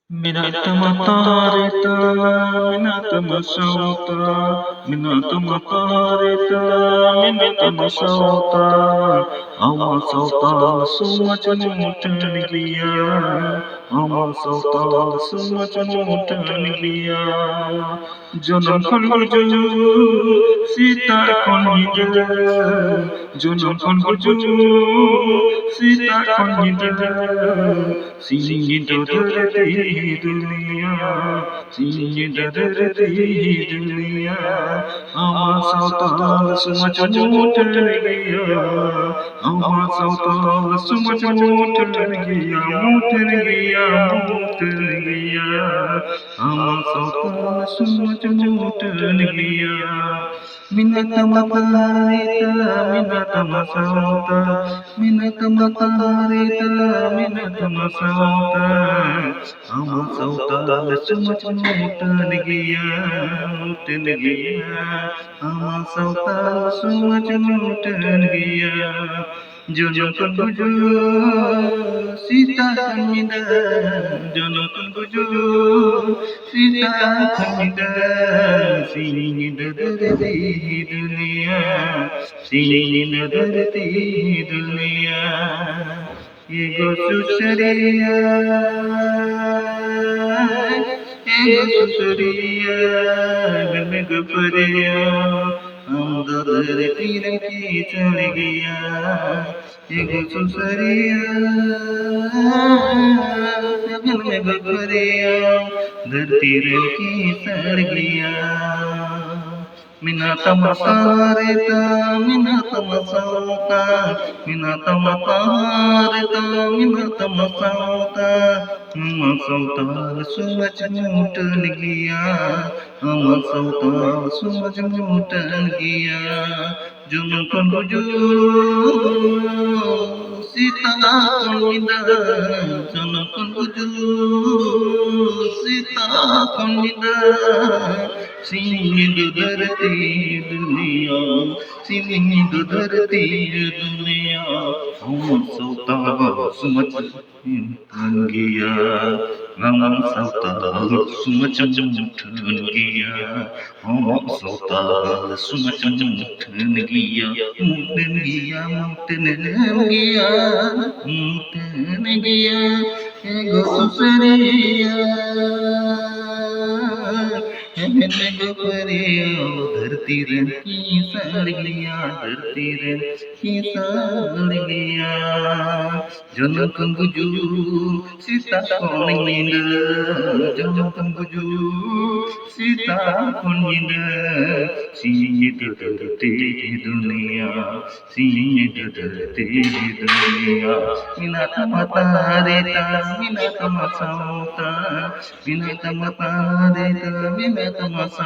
Minata matarita, minata masauta, minata matarita, minata masauta, ama sauta sumacumutan giya, ama sauta sumacumutan giya, janam kalbuju sita konhida, janam kalbuju sita konhida, singido dharati dunia, singido dharati dunia, ama sauta sumacumutan giya, ama sauta sumacumutan giya, mutan giya, mutan giya, ama sauta sumacumutan giya. Minata matarita, minata masauta, minata matarita, minata masauta, ama sauta sumacumutan giya, mutan giya, ama sauta sumacumutan giya. Janam kalbuju sita kanida, janam kalbuju sita kanida, singido dharati dunia, singido dharati dunia, ego susariya, ego susariya, gulme gupariya, हम धरती की चढ़ गया, ego susariya, गगन में गगरिया, धरती की सड़ गया. Minata matarita, minata masauta, minata matarita, minata masauta, ama sauta sumacumutan giya, ama sauta sumacumutan giya, janam kalbuju sita konhida, janam kalbuju sita konhida, singido dharati dunia, singido dharati dunia, ama sauta sumacumutan giya, ama sauta sumacumutan giya, ama sauta sumacumutan giya, mutan giya, mutan giya, mutan giya, ego susariya, धरती की सड़ गया, धरती की सड़ गया, janam kalbuju sita konhida, janam kalbuju sita konhida, singido dharati dunia, singido dharati dunia. Minata matarita, minata masauta, minata matarita, minata masauta.